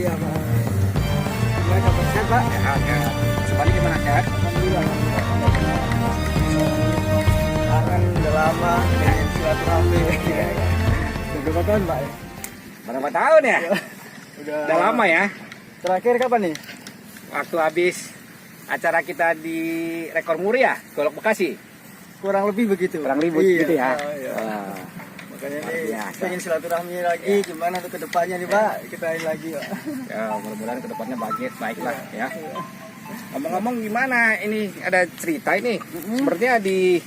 Iya Pak. Gimana kabar sehat Pak? Sehat. Sebaliknya gimana, sehat? Alhamdulillah. Kangen udah lama pengen silaturahmi. Udah berapa tahun Pak? Berapa tahun ya? Udah lama ya. Terakhir kapan nih? Waktu habis acara kita di Rekor Muri ya, Golok Bekasi. Kurang lebih begitu. Kurang ribut Iya. gitu ya. Oh, iya. Wah. Makanya Luar nih biasa. pengen silaturahmi lagi gimana untuk kedepannya nih Pak? Kita ini lagi Pak. Ya, mudah-mudahan kedepannya baiklah ya. Ngomong-ngomong gimana ini ada cerita ini? Sepertinya di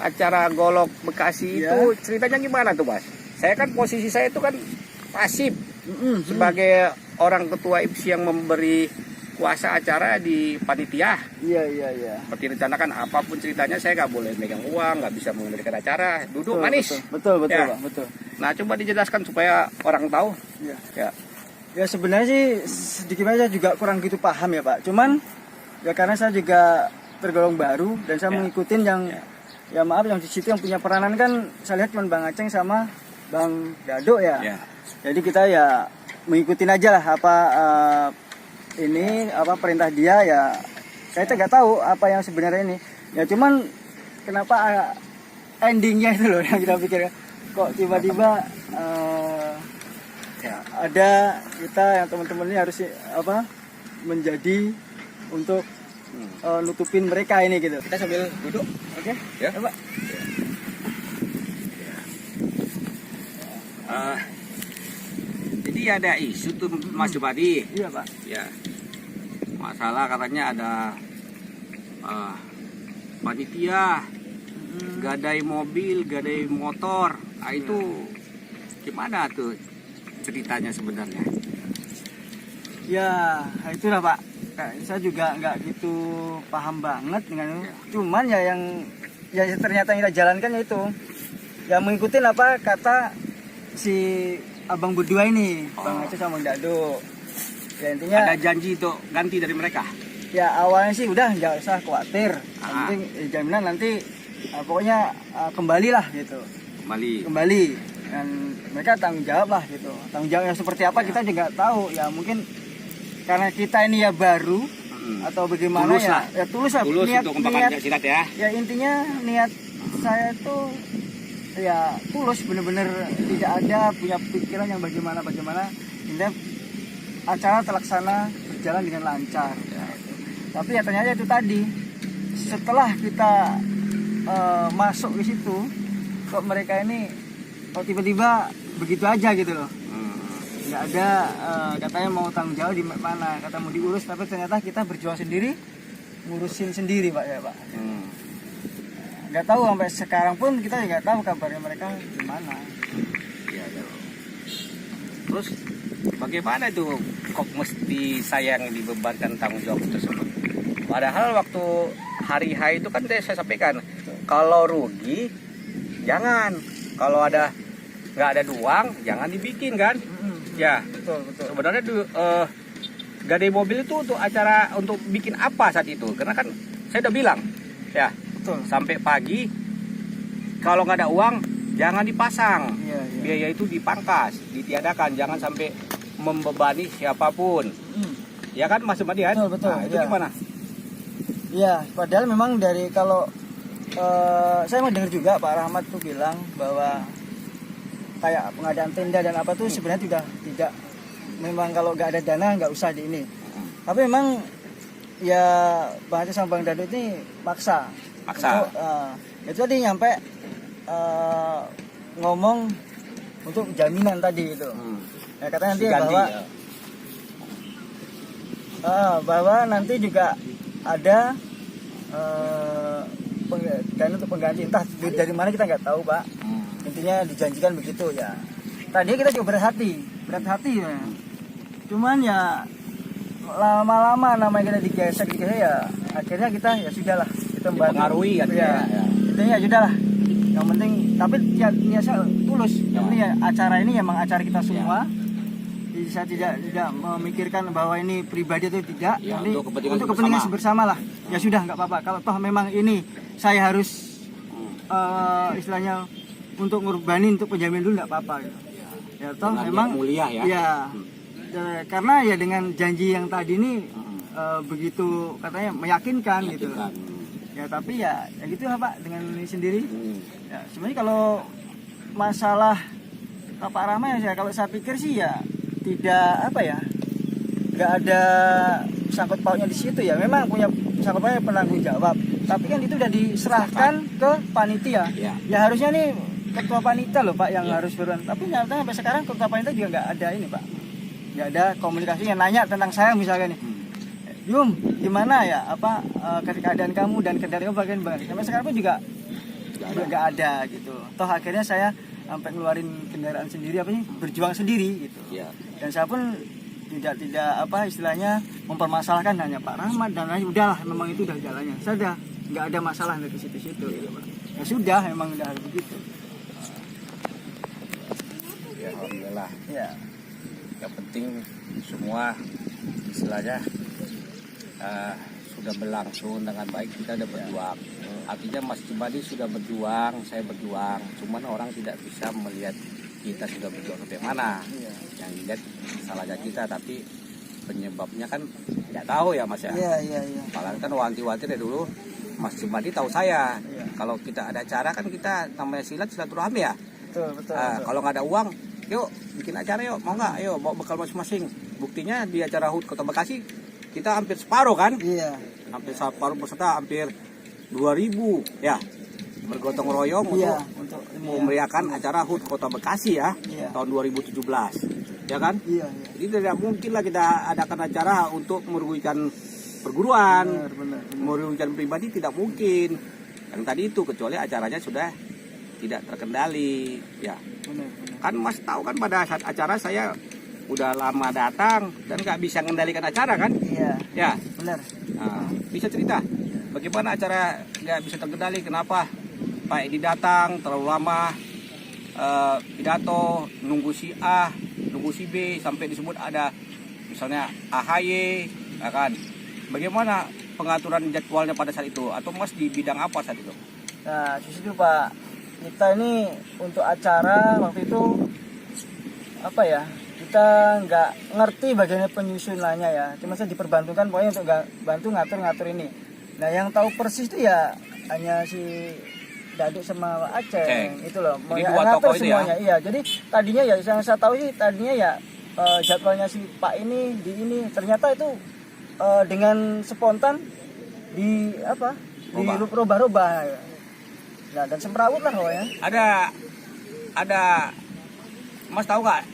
acara Golok Bekasi Iya. itu ceritanya gimana tuh, Mas? Saya kan posisi saya itu kan pasif sebagai orang ketua IPSI yang memberi kuasa acara di panitia. Iya. Seperti rencanakan apapun ceritanya saya nggak boleh megang uang, nggak bisa mengendalikan acara, duduk manis. Betul Ya. Pak, betul. Nah coba dijelaskan supaya orang tahu. Iya. Ya. Ya sebenarnya sih sedikit aja juga kurang gitu paham ya Pak. Cuman ya karena saya juga tergolong baru dan saya Ya. mengikutin yang ya maaf yang di situ yang punya peranan kan saya lihat cuma Bang Aceng sama Bang Dado ya. Ya. Jadi kita ya mengikutin aja lah apa ini apa perintah dia ya. Saya tuh nggak tahu apa yang sebenarnya ini. Ya cuman kenapa endingnya itu loh yang kita pikir kok tiba-tiba Ya. ada kita yang teman-teman ini harus apa menjadi untuk nutupin mereka ini gitu. Kita sambil duduk. Oke? Ya. Coba. Jadi ada isu tuh Mas Jubadi. Iya Pak. Ya. Masalah katanya ada panitia gadai mobil, gadai motor. Nah, itu gimana tuh ceritanya sebenarnya? Ya itulah Pak. Saya juga nggak gitu paham banget dengan itu. Ya. Cuman ya yang ya ternyata yang kita jalankan ya itu yang mengikuti apa kata si abang berdua ini, Bang Aceh sama Bang Dado. Ya intinya Ada janji untuk ganti dari mereka. ya awalnya sih udah nggak usah khawatir. Yang Ah. penting jaminan nanti pokoknya kembalilah gitu. Kembali dan mereka tanggung jawab lah gitu. Tanggung jawabnya seperti apa kita juga nggak tahu. Ya mungkin karena kita ini ya baru atau bagaimana Tulus ya, lah. ya tulus lah. Tulus niat, untuk kembangkan niat, Pencaksilat ya. ya intinya niat saya tuh ya tulus bener-bener tidak ada punya pikiran yang bagaimana intinya acara terlaksana berjalan dengan lancar ya. Tapi ya ternyata itu tadi setelah kita masuk ke situ kok mereka ini kok tiba-tiba begitu aja gitu loh, nggak ada katanya mau tanggung jawab di mana, kata mau diurus, tapi ternyata kita berjuang sendiri ngurusin sendiri Pak ya Pak. Nggak tahu sampai sekarang pun kita nggak tahu kabarnya mereka gimana. Iya, iya. Terus bagaimana itu kok mesti saya yang dibebankan tanggung jawab tersebut? Padahal waktu hari H itu kan saya sampaikan kalau rugi jangan, kalau ada nggak ada uang jangan dibikin kan? Ya. Betul. Sebenarnya gadai mobil itu untuk acara untuk bikin apa saat itu? Karena kan saya udah bilang ya. Betul. Sampai pagi kalau nggak ada uang jangan dipasang, Iya. biaya itu dipangkas, ditiadakan, jangan sampai membebani siapapun, ya kan Mas Jumadi kan? Betul, Nah, itu ya. gimana? Iya, padahal memang dari kalau saya mau dengar juga Pak Rahmat tuh bilang bahwa kayak pengadaan tenda dan apa tuh sebenarnya tidak memang kalau nggak ada dana nggak usah di ini. Tapi memang ya Bang Aceh sama Bang Dado ini maksa. Untuk, itu tadi nyampe ngomong untuk jaminan tadi itu. Ya katanya nanti Diganti, bahwa ya. bahwa nanti juga ada dana untuk pengganti, entah dari mana kita nggak tahu Pak. Intinya dijanjikan begitu ya. Tadi kita juga berat hati ya. Cuman ya lama-lama namanya kita digesek ya akhirnya kita ya sudahlah kita Dipengaruhi kan ya. Intinya ya sudahlah. Yang penting tapi ya saya tulus. Yang penting ya acara ini memang acara kita semua. Jadi saya tidak memikirkan bahwa ini pribadi atau tidak. Ya, Jadi untuk kepentingan kepentingan bersama lah. Ya sudah nggak apa-apa. Kalau toh memang ini saya harus istilahnya untuk ngorbanin untuk penjamin dulu nggak apa-apa gitu. Ya toh Dengan memang niat mulia ya. Ya. karena ya dengan janji yang tadi ini begitu katanya meyakinkan gitu. Ya tapi ya gitu lah Pak dengan ini sendiri. Ya sebenarnya kalau masalah Pak Rahma ya kalau saya pikir sih ya tidak apa ya, nggak ada sangkut pautnya di situ ya. Memang punya sangkut pautnya penanggung jawab, tapi kan itu udah diserahkan ke panitia. Ya harusnya nih ketua panitia loh Pak yang harus berperan. Tapi nyatanya sampai sekarang ketua panitia juga nggak ada ini Pak, nggak ada komunikasi yang nanya tentang saya misalnya nih. Yum, gimana ya apa keadaan kamu dan kendali kamu bagian sampai sekarang pun juga nggak ada gitu. Toh akhirnya saya sampai ngeluarin kendaraan sendiri apa sih berjuang sendiri gitu. Dan saya pun tidak apa istilahnya mempermasalahkan hanya Pak Rahmat dan lain, udahlah memang itu udah jalannya. Saya udah nggak ada masalah dari situ-situ gitu Pak. Ya sudah memang udah harus begitu. Ya alhamdulillah. Ya. Yang penting semua istilahnya sudah berlangsung dengan baik, kita udah berjuang. Artinya Mas Jumadi sudah berjuang, saya berjuang. Cuman orang tidak bisa melihat kita sudah berjuang sampai mana. Yang dilihat salahnya kita, tapi penyebabnya kan nggak tahu ya Mas ya. Iya. Apalagi kan wanti-wanti dari dulu Mas Jumadi tahu saya. Kalau kita ada acara kan kita namanya silaturahmi ya. Betul. Kalau nggak ada uang, yuk bikin acara yuk, mau nggak? Ayo bawa bekal masing-masing. Buktinya di acara HUT Kota Bekasi kita hampir separuh kan? Iya. Hampir separuh peserta, hampir 2.000 ya. Bergotong royong untuk memeriahkan acara HUT Kota Bekasi ya, tahun 2017. Ya kan? Iya. Jadi tidak mungkin lah kita adakan acara untuk merugikan perguruan, Benar. merugikan pribadi, tidak mungkin. Yang tadi itu kecuali acaranya sudah tidak terkendali ya. Benar. Kan Mas tahu kan pada saat acara saya udah lama datang dan nggak bisa mengendalikan acara kan? Iya. Ya. Benar. Nah, bisa cerita bagaimana acara nggak bisa terkendali? Kenapa Pak Edi datang terlalu lama, pidato, nunggu si A, nunggu si B, sampai disebut ada misalnya AHY, ya kan? Bagaimana pengaturan jadwalnya pada saat itu? Atau Mas di bidang apa saat itu? Nah, di situ Pak, kita ini untuk acara waktu itu apa ya? Kita nggak ngerti bagaimana penyusunannya ya. Cuma saya diperbantukan pokoknya untuk nggak bantu ngatur ini. Nah, yang tahu persis itu ya hanya si Daduk sama Aceh itu loh. Jadi Yang dua ngatur tokoh itu semuanya. ya? Iya, jadi tadinya ya yang saya tahu sih tadinya ya jadwalnya si Pak ini di ini ternyata itu dengan spontan di apa? Dirubah-rubah. Nah, dan semrawut lah pokoknya. Ada Mas tahu nggak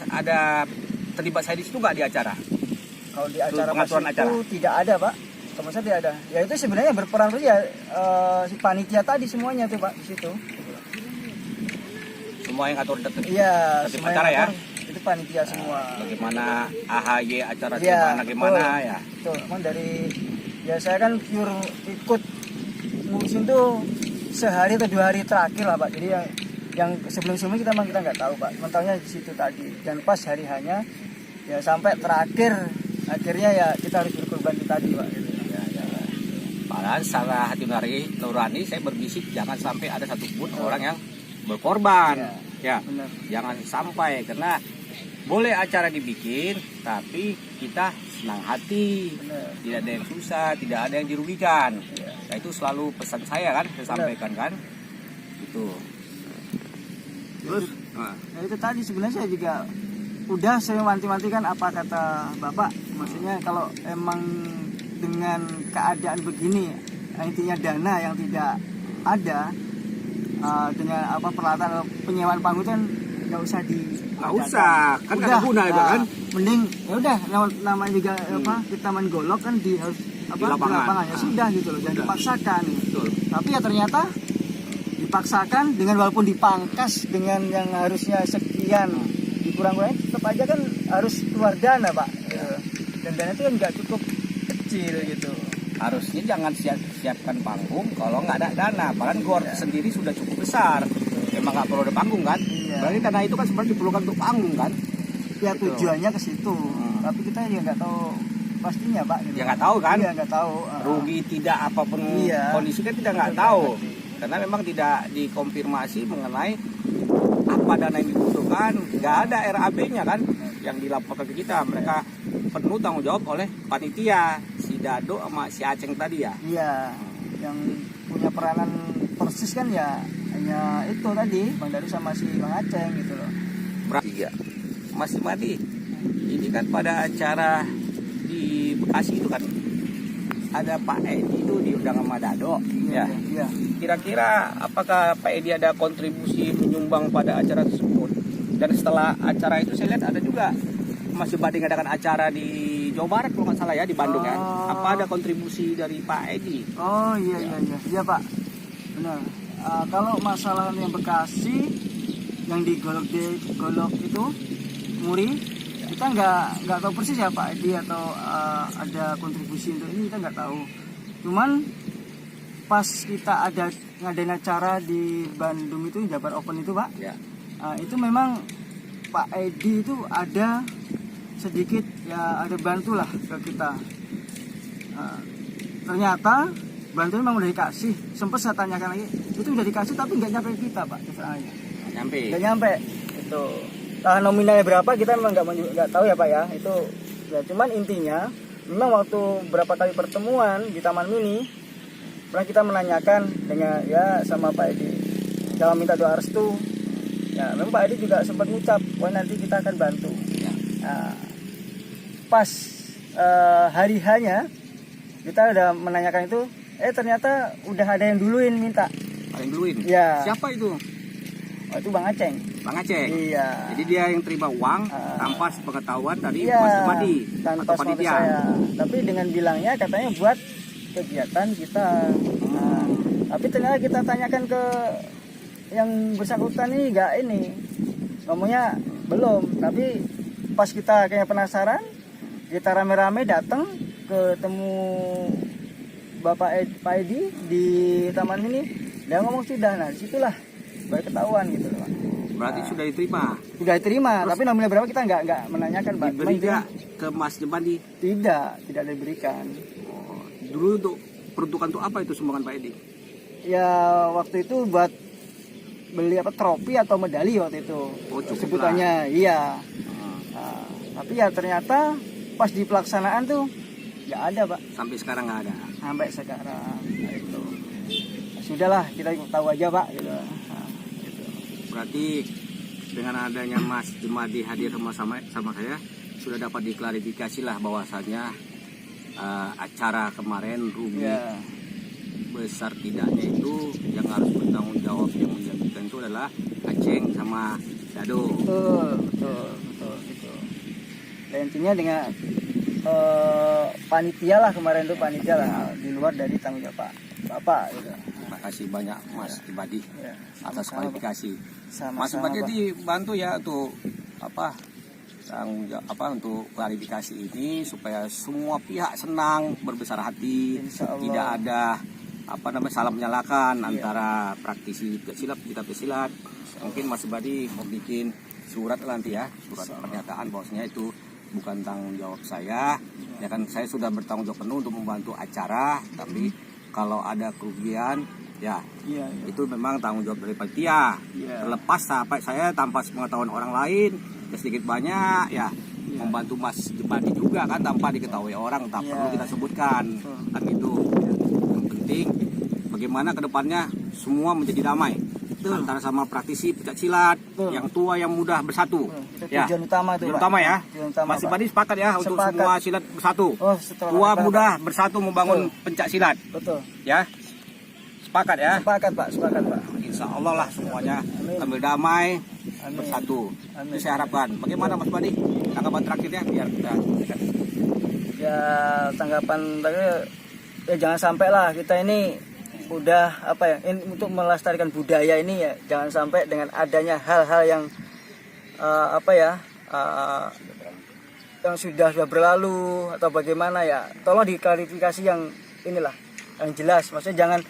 ada terlibat saya di situ nggak di acara? Kalau di acara pengaturan pas acara itu tidak ada Pak, sama saya tidak ada. Ya itu sebenarnya berperan ya si panitia tadi semuanya tuh Pak di situ. Semua yang ngatur Iya, tertib semua acara yang ya. ngatur, itu panitia semua. Bagaimana AHY acara Iya, gimana betul. ya? Betul. Cuman dari ya saya kan pure ikut ngurusin tuh sehari atau 2 hari terakhir lah Pak. Jadi yang sebelum-sebelumnya kita nggak tahu Pak. Mentaunya di situ tadi dan pas hari hanya ya sampai terakhir akhirnya ya kita harus berkorban di tadi Pak. Gitu. Padahal secara hati nurani saya berbisik jangan sampai ada satupun orang yang berkorban. Ya. Benar. Jangan sampai, karena boleh acara dibikin tapi kita senang hati. Benar. Tidak ada yang susah, tidak ada yang dirugikan. Ya. Nah, itu selalu pesan saya kan, saya sampaikan kan. Itu. Terus Nah itu tadi sebenarnya saya juga udah saya wanti-wantikan apa kata Bapak. Maksudnya kalau emang dengan keadaan begini, intinya dana yang tidak ada dengan apa peralatan penyewaan panggung kan nggak usah nggak usah, kan nggak ada guna itu kan. Mending ya udah namanya juga apa kita main golok kan harus apa Di lapangan. ya sudah gitu loh, jangan dipaksakan. Betul. Tapi ya ternyata dipaksakan dengan walaupun dipangkas dengan yang harusnya sekian dikurang-kurangin tetap aja kan harus keluar dana Pak. Dan dana itu kan nggak cukup kecil gitu. Harusnya jangan siapkan panggung kalau nggak ada dana. Bahkan gor sendiri sudah cukup besar. Memang nggak perlu ada panggung kan? Iya. Berarti dana itu kan sebenarnya diperlukan untuk panggung kan? Ya Gitu. tujuannya ke situ. Tapi kita ya nggak tahu pastinya Pak. Gitu. Ya nggak tahu kan? Iya nggak tahu. Rugi tidak apapun Iya. kondisi kan kita nggak tahu. Karena memang tidak dikonfirmasi mengenai apa dana yang dibutuhkan. Nggak ada RAB-nya kan? yang dilaporkan ke kita. Mereka penuh tanggung jawab oleh panitia, si Dado sama si Aceng tadi ya. Iya, yang punya peranan persis kan ya hanya itu tadi, Bang Daru sama si Bang Aceng gitu loh. Berarti ya, Mas Madi, ini kan pada acara di Bekasi itu kan ada Pak Edi itu diundang sama Dado, ya. Iya. Kira-kira apakah Pak Edi ada kontribusi menyumbang pada acara tersebut? Dan setelah acara itu saya lihat ada juga Mas Madi ngadakan acara di Jawa Barat kalau nggak salah ya, di Bandung ya. Apa ada kontribusi dari Pak Edi? Oh iya iya Pak, benar. Kalau masalah yang Bekasi yang di Golok itu Muri, kita nggak tahu persis ya Pak Edi atau ada kontribusi untuk ini, kita nggak tahu. Cuman pas kita ada ngadain acara di Bandung itu, Jabar Open itu Pak, Ya. Itu memang Pak Edi itu ada sedikit ya, ada bantulah ke kita. Ternyata bantuan memang udah dikasih. Sempat saya tanyakan lagi, itu udah dikasih tapi nggak nyampe kita Pak, kesananya. Nggak nyampe. Itu nominalnya berapa kita memang nggak tahu ya Pak ya. Itu ya, cuman intinya memang waktu berapa kali pertemuan di Taman Mini pernah kita menanyakan dengan ya sama Pak Edi, jangan minta doa restu. Ya, memang Pak Edi juga sempat ngucap, wah nanti kita akan bantu. Ya. Pas hari hanya kita udah menanyakan itu, ternyata udah ada yang duluin minta. Paling duluin. Ya. Siapa itu? Oh, itu Bang Aceng. Bang Aceng. Iya. Jadi dia yang terima uang tanpa sepengetahuan dari Iya, Mas Madi tanpa atau sepengetahuan panitia. saya. Tapi dengan bilangnya katanya buat kegiatan kita. Tapi ternyata kita tanyakan ke yang bersangkutan ini nggak ini, ngomongnya belum. Tapi pas kita kayaknya penasaran, kita rame-rame datang ketemu Pak Edi di Taman Mini, dia ngomong sudah. Nah disitulah baru ketahuan gitu loh. Berarti sudah diterima. Sudah diterima. Terus, tapi nominal berapa kita nggak menanyakan Pak. Diberi nggak ke Mas Madi? Tidak diberikan. Oh, dulu untuk peruntukan untuk apa itu sumbangan Pak Edi? Ya waktu itu buat beli trofi atau medali waktu itu. Oh, cukup sebutannya. Iya. Tapi ya ternyata pas di pelaksanaan tuh nggak ada Pak. Sampai sekarang nggak ada. Sampai sekarang. Nah, itu. Sudahlah kita tahu aja Pak. Gitu. Gitu. Berarti dengan adanya Mas Madi hadir sama saya sudah dapat diklarifikasi lah bahwasanya acara kemarin rugi besar tidaknya itu yang harus bertanggung jawab yang menjadikan itu adalah Aceng sama Dado. Betul gitu. Dan intinya dengan panitia lah kemarin tuh, panitia lah di luar dari tanggung jawab Bapak gitu. Terima kasih banyak Mas Madi Ya, atas kualifikasi. Mas Sama-sama, Madi Pak. dibantu ya untuk untuk klarifikasi ini supaya semua pihak senang, berbesar hati, Insya Allah. tidak ada salah menyalahkan antara praktisi silat kita pesilat. Mungkin Mas Madi mau bikin surat nanti ya, surat pernyataan bahwasanya itu bukan tanggung jawab saya. Ya kan saya sudah bertanggung jawab penuh untuk membantu acara, tapi kalau ada kerugian ya itu memang tanggung jawab dari panitia. Terlepas sampai saya tanpa pengetahuan orang lain sedikit banyak ya membantu Mas Madi juga kan tanpa diketahui orang, tak perlu kita sebutkan kan itu. Yang penting bagaimana kedepannya semua menjadi damai antara sama praktisi pencak silat, yang tua yang muda bersatu. Itu tujuan utama tuh, tujuan Pak. utama ya. Tujuan utama, Mas Pak. Madi sepakat ya untuk Sepakat. semua silat bersatu. Tua muda bersatu membangun pencak silat. Betul. Ya. Sepakat ya. Sepakat Pak. Insya Allah lah semuanya ambil damai, bersatu. Amin. Itu saya harapkan. Bagaimana Mas Madi? Tanggapan terakhirnya biar kita Ya tanggapan terakhir, ya jangan sampai lah kita ini udah untuk melestarikan budaya ini ya, jangan sampai dengan adanya hal-hal yang yang sudah berlalu atau bagaimana ya, tolong diklarifikasi yang inilah yang jelas, maksudnya jangan,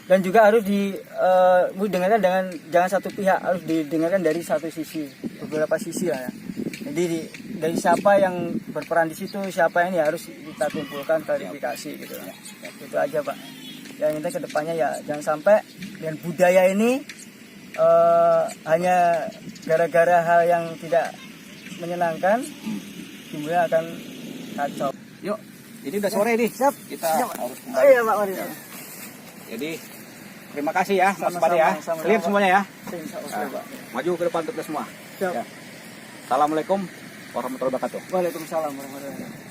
dan juga harus didengarkan dengan jangan satu pihak, harus didengarkan dari satu sisi, beberapa sisi lah ya. Jadi dari siapa yang berperan di situ, siapa ini harus kita kumpulkan klarifikasi gitu ya. Itu aja Pak. Yang kita kedepannya ya jangan sampai dengan budaya ini hanya gara-gara hal yang tidak menyenangkan, timbulnya akan kacau. Yuk, ini udah sore nih. Siap. Kita Siap. harus Oh kembali. iya Pak, mari. Jadi terima kasih ya Mas Sama-sama, Pade ya. sama-sama. Clear semuanya ya. Insya Allah, Pak. Maju ke depan untuk kita semua. Siap. Ya. Assalamualaikum warahmatullahi wabarakatuh. Waalaikumsalam warahmatullahi wabarakatuh.